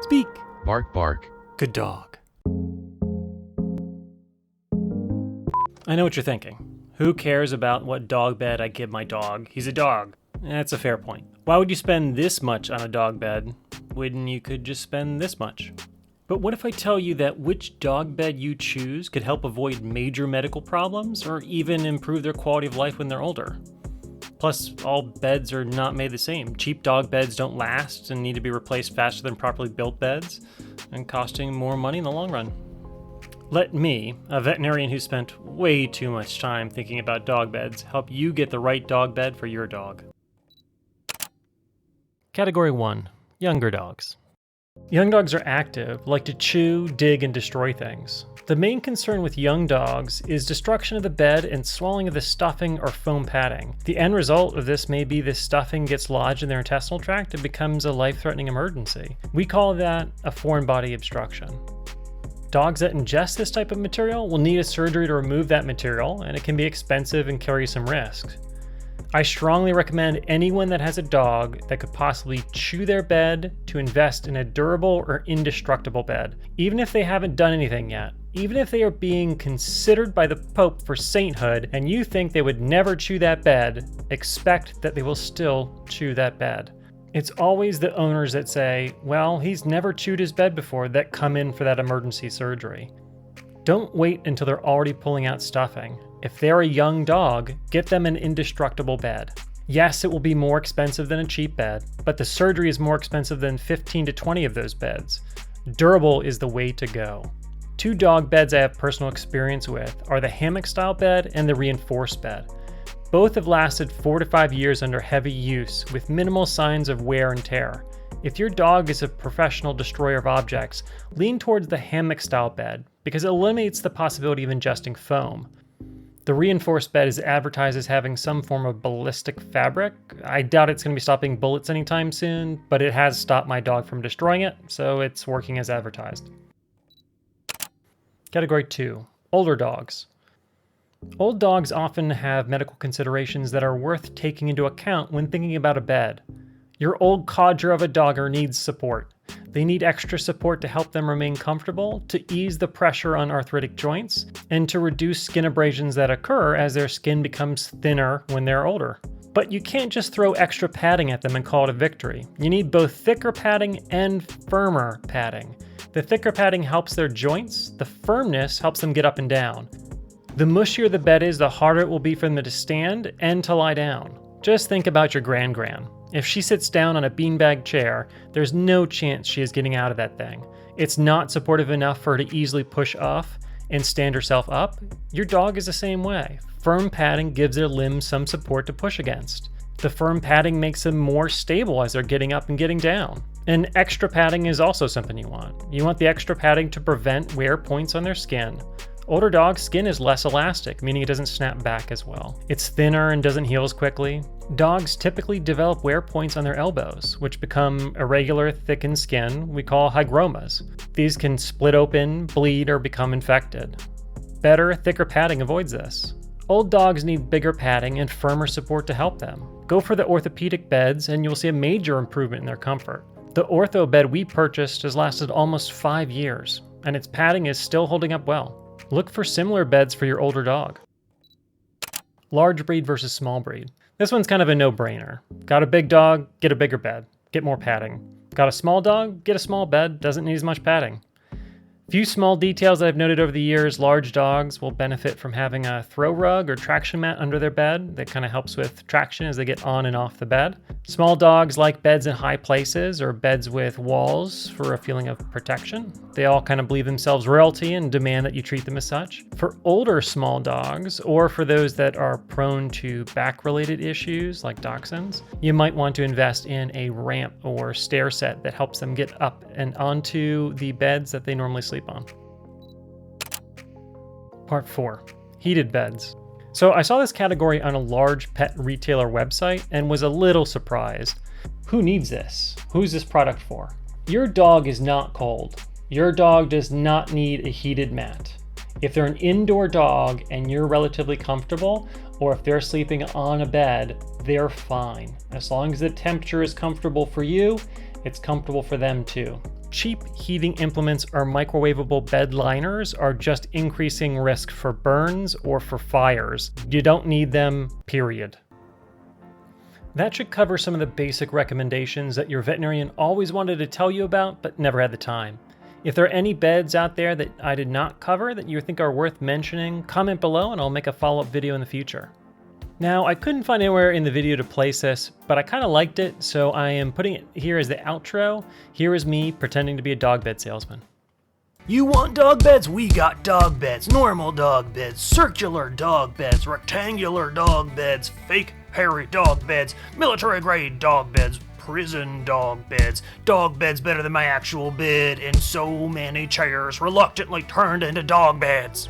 Speak. Bark, bark. Good dog. I know what you're thinking. Who cares about what dog bed I give my dog? He's a dog. That's a fair point. Why would you spend this much on a dog bed when you could just spend this much? But what if I tell you that which dog bed you choose could help avoid major medical problems or even improve their quality of life when they're older? Plus, all beds are not made the same. Cheap dog beds don't last and need to be replaced faster than properly built beds, and costing more money in the long run. Let me, a veterinarian who spent way too much time thinking about dog beds, help you get the right dog bed for your dog. Category 1. Younger dogs. Young dogs are active, like to chew, dig, and destroy things. The main concern with young dogs is destruction of the bed and swallowing of the stuffing or foam padding. The end result of this may be this stuffing gets lodged in their intestinal tract and becomes a life-threatening emergency. We call that a foreign body obstruction. Dogs that ingest this type of material will need a surgery to remove that material, and it can be expensive and carry some risks. I strongly recommend anyone that has a dog that could possibly chew their bed to invest in a durable or indestructible bed, even if they haven't done anything yet. Even if they are being considered by the Pope for sainthood and you think they would never chew that bed, expect that they will still chew that bed. It's always the owners that say, well, he's never chewed his bed before, that come in for that emergency surgery. Don't wait until they're already pulling out stuffing. If they're a young dog, get them an indestructible bed. Yes, it will be more expensive than a cheap bed, but the surgery is more expensive than 15 to 20 of those beds. Durable is the way to go. Two dog beds I have personal experience with are the hammock-style bed and the reinforced bed. Both have lasted 4 to 5 years under heavy use with minimal signs of wear and tear. If your dog is a professional destroyer of objects, lean towards the hammock-style bed because it eliminates the possibility of ingesting foam. The reinforced bed is advertised as having some form of ballistic fabric. I doubt it's going to be stopping bullets anytime soon, but it has stopped my dog from destroying it, so it's working as advertised. Category 2. Older dogs. Old dogs often have medical considerations that are worth taking into account when thinking about a bed. Your old codger of a dogger needs support. They need extra support to help them remain comfortable, to ease the pressure on arthritic joints, and to reduce skin abrasions that occur as their skin becomes thinner when they're older. But you can't just throw extra padding at them and call it a victory. You need both thicker padding and firmer padding. The thicker padding helps their joints, the firmness helps them get up and down. The mushier the bed is, the harder it will be for them to stand and to lie down. Just think about your gran. If she sits down on a beanbag chair, there's no chance she is getting out of that thing. It's not supportive enough for her to easily push off and stand herself up. Your dog is the same way. Firm padding gives their limbs some support to push against. The firm padding makes them more stable as they're getting up and getting down. And extra padding is also something you want. You want the extra padding to prevent wear points on their skin. Older dogs' skin is less elastic, meaning it doesn't snap back as well. It's thinner and doesn't heal as quickly. Dogs typically develop wear points on their elbows, which become irregular, thickened skin we call hygromas. These can split open, bleed, or become infected. Better, thicker padding avoids this. Old dogs need bigger padding and firmer support to help them. Go for the orthopedic beds and you'll see a major improvement in their comfort. The ortho bed we purchased has lasted almost 5 years, and its padding is still holding up well. Look for similar beds for your older dog. Large breed versus small breed. This one's kind of a no-brainer. Got a big dog, get a bigger bed, get more padding. Got a small dog, get a small bed, doesn't need as much padding. Few small details that I've noted over the years: large dogs will benefit from having a throw rug or traction mat under their bed that kind of helps with traction as they get on and off the bed. Small dogs like beds in high places or beds with walls for a feeling of protection. They all kind of believe themselves royalty and demand that you treat them as such. For older small dogs, or for those that are prone to back-related issues like dachshunds, you might want to invest in a ramp or stair set that helps them get up and onto the beds that they normally sleep on. Part 4. Heated beds. So I saw this category on a large pet retailer website and was a little surprised. Who needs this? Who's this product for? Your dog is not cold. Your dog does not need a heated mat. If they're an indoor dog and you're relatively comfortable, or if they're sleeping on a bed, they're fine. As long as the temperature is comfortable for you, it's comfortable for them too. Cheap heating implements or microwavable bed liners are just increasing risk for burns or for fires. You don't need them, period. That should cover some of the basic recommendations that your veterinarian always wanted to tell you about but never had the time. If there are any beds out there that I did not cover that you think are worth mentioning, comment below and I'll make a follow-up video in the future. Now, I couldn't find anywhere in the video to place this, but I kind of liked it, so I am putting it here as the outro. Here is me pretending to be a dog bed salesman. You want dog beds? We got dog beds. Normal dog beds, circular dog beds, rectangular dog beds, fake hairy dog beds, military grade dog beds, prison dog beds better than my actual bed, and so many chairs reluctantly turned into dog beds.